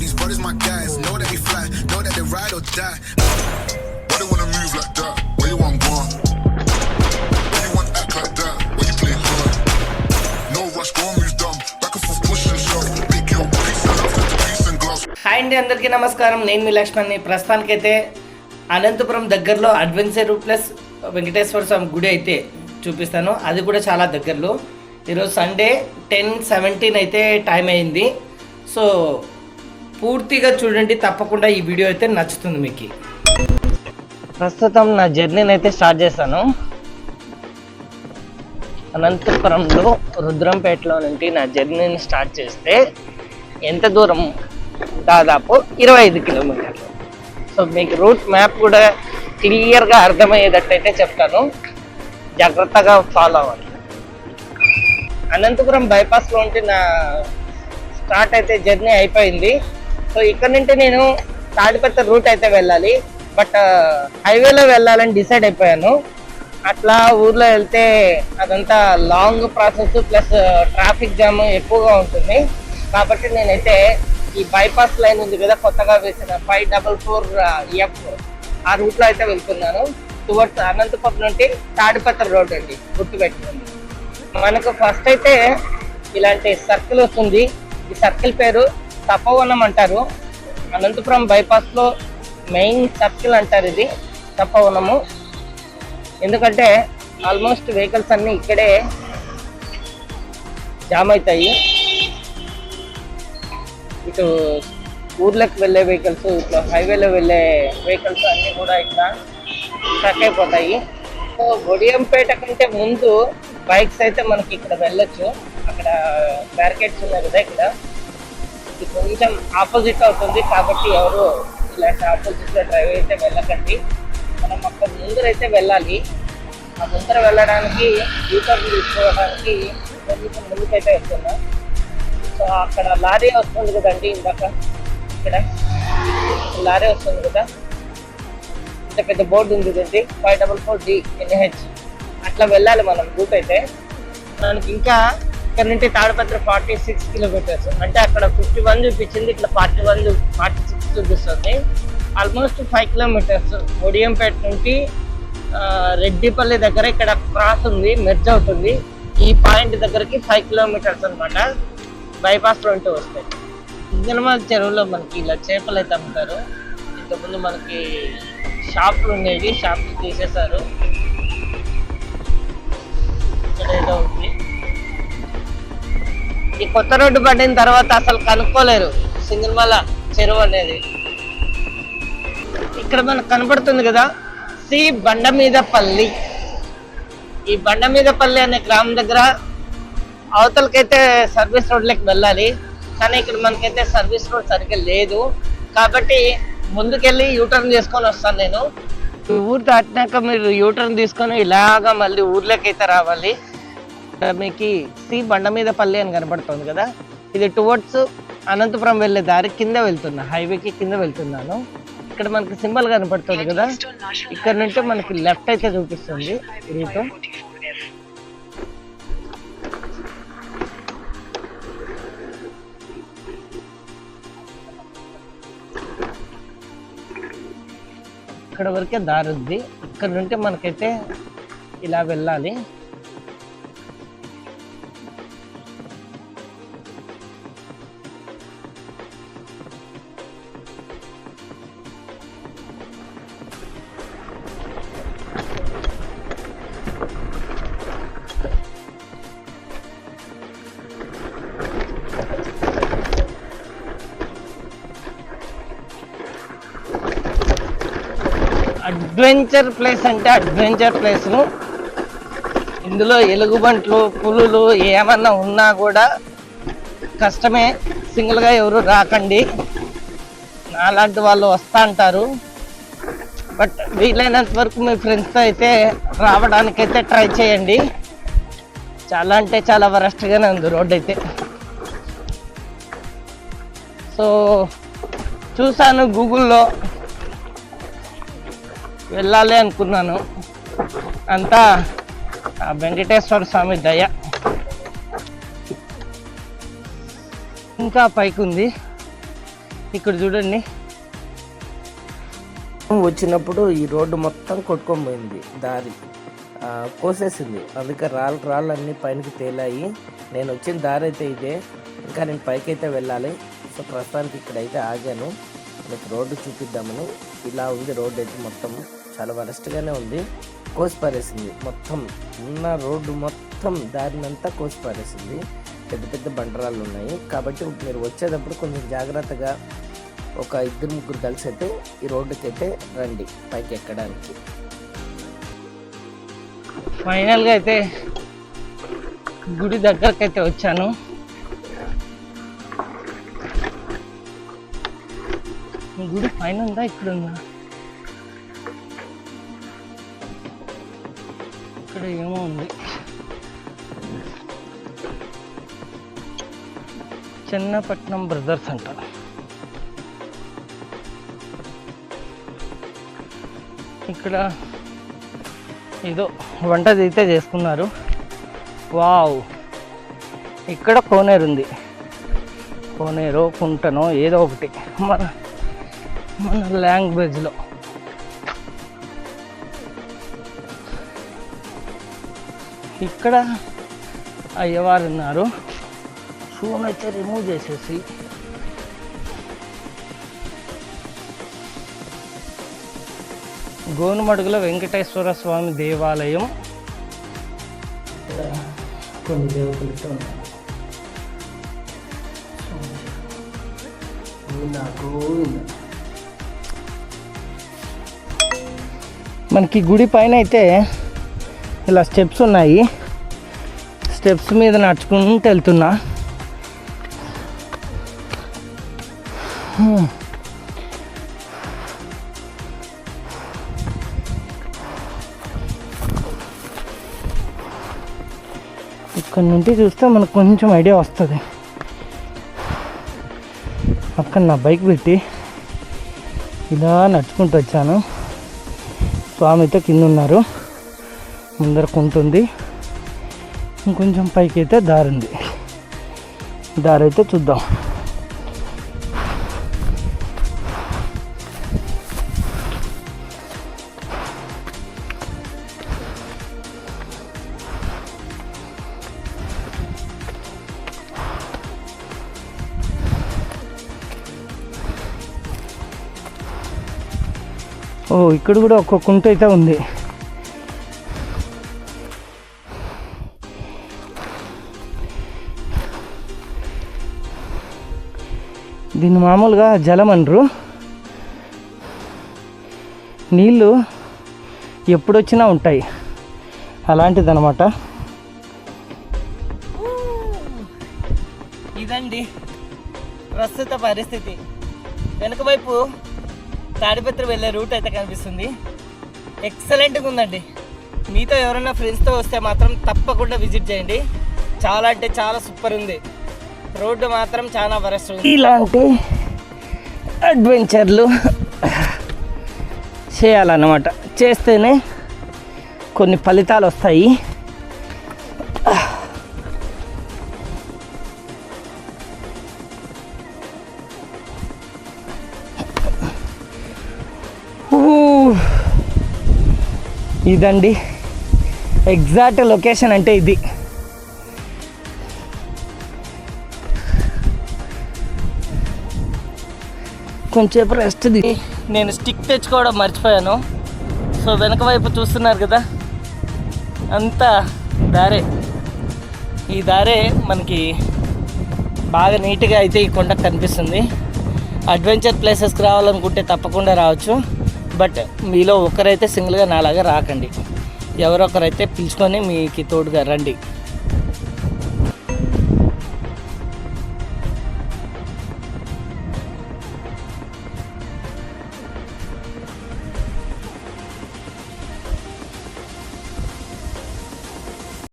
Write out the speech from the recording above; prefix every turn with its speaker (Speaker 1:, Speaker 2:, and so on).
Speaker 1: these brothers my guys. Know that we fly, know that they ride or die. Why they wanna move like that? Why you want one? Why you want act like that? Why you play hard? No rush, go and move dumb. Back and forth, push and shove. Big yo, peace and love, to peace and gloves.
Speaker 2: Hi అండి, అందరికీ నమస్కారం. నేను మీ లక్ష్మణ్ని. ప్రస్తుతానికైతే అనంతపురం దగ్గరలో adventure plus Venkateswara స్వామి గుడి అయితే చూపిస్తాను. అది కూడా చాలా దగ్గరలో. ఈరోజు సండే 10:17 అయితే టైం అయింది. సో పూర్తిగా చూడండి, తప్పకుండా ఈ వీడియో అయితే నచ్చుతుంది మీకు. ప్రస్తుతం నా జర్నీని అయితే స్టార్ట్ చేశాను. అనంతపురంలో రుద్రంపేటలో నుండి నా జర్నీని స్టార్ట్ చేస్తే ఎంత దూరం? దాదాపు 25 కిలోమీటర్లు. సో మీకు రూట్ మ్యాప్ కూడా క్లియర్గా అర్థమయ్యేటట్టయితే చెప్తాను, జాగ్రత్తగా ఫాలో అవ్వాలి. అనంతపురం బైపాస్లో ఉంటే నా స్టార్ట్ అయితే జర్నీ అయిపోయింది. సో ఇక్కడ నుండి నేను తాడిపత్రి రూట్ అయితే వెళ్ళాలి, బట్ హైవేలో వెళ్ళాలని డిసైడ్ అయిపోయాను. అట్లా ఊర్లో వెళ్తే అదంతా long process plus traffic jam ఎక్కువగా ఉంటుంది. కాబట్టి నేనైతే ఈ బైపాస్ లైన్ ఉంది కదా, కొత్తగా వేసిన 544F ఆ రూట్లో అయితే వెళ్తున్నాను. టువర్డ్స్ అనంతపురం నుండి తాడిపత్రి రోడ్ అండి, గుర్తుపెట్టుకోండి. మనకు ఫస్ట్ అయితే ఇలాంటి సర్కిల్ వస్తుంది. ఈ సర్కిల్ పేరు తపోవనం అంటారు. అనంతపురం బైపాస్లో మెయిన్ సర్కిల్ అంటారు ఇది తపోవనము. ఎందుకంటే ఆల్మోస్ట్ వెహికల్స్ అన్నీ ఇక్కడే జామ్ అవుతాయి. ఇటు ఊర్లోకి వెళ్ళే వెహికల్స్, ఇట్లా హైవేలో వెళ్ళే వెహికల్స్ అన్నీ కూడా ఇక్కడ స్టక్ అయిపోతాయి. సో గొడియంపేట కంటే ముందు బైక్స్ అయితే మనకి ఇక్కడ వెళ్ళొచ్చు. అక్కడ బ్యారికేడ్స్ ఉన్నాయి కదా, ఇక్కడ ఇది కొంచెం ఆపోజిట్ అవుతుంది. కాబట్టి ఎవరు ఇలాంటి ఆపోజిట్లో డ్రైవ్ అయితే వెళ్ళకండి. మనం అక్కడ ముందరైతే వెళ్ళాలి. ఆ ముందర వెళ్ళడానికి యూటర్న్ తీసుకోవడానికి కొంచెం ముందుకైతే వెళ్తున్నా. సో అక్కడ లారీ వస్తుంది కదండి, ఇందాక ఇక్కడ లారీ వస్తుంది కదా, ఇంత పెద్ద బోర్డు ఉంది కదండి, 544D అట్లా వెళ్ళాలి మనం రూట్ అయితే. మనకి ఇంకా ఇక్కడ నుండి తాడిపత్రి 46 కిలోమీటర్స్, అంటే అక్కడ 51 చూపించింది, ఇట్లా 46 చూపిస్తుంది. Almost 5 kilometres. ఒడియంపేట నుండి రెడ్డిపల్లి దగ్గర ఇక్కడ క్రాస్ ఉంది, మెర్జ్ అవుతుంది. ఈ పాయింట్ దగ్గరకి 5 కిలోమీటర్స్ అనమాట. బైపాస్ లో ఉంటూ వస్తాయి. సినిమా చెరువులో మనకి ఇలా చేపలు అయితే అమ్ముతారు. ఇంతకుముందు మనకి షాపులు ఉండేవి, షాపులు తీసేశారు. ఇక్కడ ఏదో ఉంది. ఈ కొత్త రోడ్డు పడిన తర్వాత అసలు కనుక్కోలేరు సింగల్మల చెరువు అనేది. ఇక్కడ మనకు కనపడుతుంది కదా, సి బండమీదపల్లి. ఈ బండమీదపల్లి అనే గ్రామం దగ్గర అవతలకైతే సర్వీస్ రోడ్లకి వెళ్ళాలి, కానీ ఇక్కడ మనకైతే సర్వీస్ రోడ్ సరిగ్గా లేదు. కాబట్టి ముందుకెళ్ళి యూటర్న్ చేసుకొని వస్తాను నేను. ఊరు దాటినాక మీరు యూటర్న్ తీసుకొని ఇలాగా మళ్ళీ ఊర్లోకి అయితే రావాలి. మీకు సి బండమీదపల్లి అని కనబడుతుంది కదా, ఇది టువర్డ్స్ అనంతపురం వెళ్ళే దారి కింద వెళ్తున్నా, హైవేకి కింద వెళ్తున్నాను. ఇక్కడ మనకి సింబల్ కనపడుతుంది కదా, ఇక్కడ నుండి మనకి లెఫ్ట్ అయితే చూపిస్తుంది రూట్. ఇక్కడ వరకే దారి ఉంది. ఇక్కడ నుండి మనకైతే ఇలా వెళ్ళాలి. అడ్వెంచర్ ప్లేస్ అంటే అడ్వెంచర్ ప్లేస్ను. ఇందులో ఎలుగుబంట్లు, పులులు ఏమన్నా ఉన్నా కూడా కష్టమే. సింగిల్గా ఎవరు రాకండి, నాలాంటి వాళ్ళు వస్తూ అంటారు. బట్ వీలైనంత వరకు మీ ఫ్రెండ్స్తో అయితే రావడానికైతే ట్రై చేయండి. చాలా అంటే చాలా వరస్ట్గానే ఉంది రోడ్ అయితే. సో చూసాను గూగుల్లో, వెళ్ళాలి అనుకున్నాను. అంతా వెంకటేశ్వర స్వామి దయ. ఇంకా పైకి ఉంది. ఇక్కడ చూడండి, వచ్చినప్పుడు ఈ రోడ్డు మొత్తం కొట్టుకొని పోయింది, దారి కోసేసింది. అందుకే రాళ్ళు అన్నీ పైనకి తేలాయి. నేను వచ్చిన దారి అయితే ఇదే, ఇంకా నేను పైకి అయితే వెళ్ళాలి. సో ప్రస్తుతానికి ఇక్కడైతే ఆగాను, మీకు రోడ్డు చూపిద్దామని. ఇలా ఉంది రోడ్డు అయితే, మొత్తం చాలా వరస్ట్గానే ఉంది. కోసి పారేసింది మొత్తం, ఉన్న రోడ్డు మొత్తం దారినంతా కోసి పారేసింది. పెద్ద పెద్ద బండరాళ్ళు ఉన్నాయి. కాబట్టి మీరు వచ్చేటప్పుడు కొంచెం జాగ్రత్తగా ఒక 2-3 కలిసి అయితే ఈ రోడ్డుకి అయితే రండి పైకి ఎక్కడానికి. ఫైనల్గా అయితే గుడి దగ్గరకు అయితే వచ్చాను. గుడి పైన ఉందా, ఇక్కడ ఉందా? ఇక్కడ ఏమో ఉంది. చెన్నపట్నం బ్రదర్స్ అంట. ఇక్కడ ఏదో వంట అయితే చేసుకున్నారు. వావ్, ఇక్కడ కోనేరు ఉంది. కోనేరో కుంటనో ఏదో ఒకటి మన లాంగ్వేజ్లో. ఇక్కడ అయ్యవారు ఉన్నారు. షూన్ అయితే రిమూవ్ చేసేసి గోనుమడుగుల వెంకటేశ్వర స్వామి దేవాలయం. కొన్ని దేవతలతో ఉన్నాయి. మనకి గుడి పైన అయితే ఇలా స్టెప్స్ ఉన్నాయి. స్టెప్స్ మీద నడుచుకుంటూ వెళ్తున్నా. ఇక్కడ నుండి చూస్తే మనకు కొంచెం ఐడియా వస్తుంది. అక్కడ నా బైక్ పెట్టి ఇలా నడుచుకుంటూ వచ్చాను. స్వామి అయితే కింద ఉన్నారు, ముందరకు ఉంటుంది. ఇంకొంచెం పైకి అయితే దారి ఉంది. దారి అయితే చూద్దాం. ఓ, ఇక్కడ కూడా ఒక కుంట అయితే ఉంది. దీన్ని మామూలుగా జలం అనరు. నీళ్ళు ఎప్పుడొచ్చినా ఉంటాయి, అలాంటిదన్నమాట. ఇదండి ప్రస్తుత పరిస్థితి. వెనుక వైపు తాడిపత్రి వెళ్ళే రూట్ అయితే కనిపిస్తుంది. ఎక్సలెంట్గా ఉందండి. మీతో ఎవరైనా ఫ్రెండ్స్తో వస్తే మాత్రం తప్పకుండా విజిట్ చేయండి. చాలా అంటే చాలా సూపర్ ఉంది. రోడ్డు మాత్రం చాలా వరస్ట్ ఉంది. ఇలాంటి అడ్వెంచర్లు చేయాలన్నమాట. చేస్తేనే కొన్ని ఫలితాలు వస్తాయి. ఇదండి ఎగ్జాక్ట్ లొకేషన్ అంటే ఇది. కొంచెంసేపు రెస్ట్. నేను స్టిక్ తెచ్చుకోవడం మర్చిపోయాను. సో వెనక వైపు చూస్తున్నారు కదా, అంతా దారే. ఈ దారే మనకి బాగా నీట్గా అయితే ఈ కొండకు కనిపిస్తుంది. అడ్వెంచర్ ప్లేసెస్కి రావాలనుకుంటే తప్పకుండా రావచ్చు. బట్ మీలో ఒకరైతే సింగిల్గా నాలాగా రాకండి. ఎవరొకరైతే పిలుచుకొని మీకు తోడుగా రండి.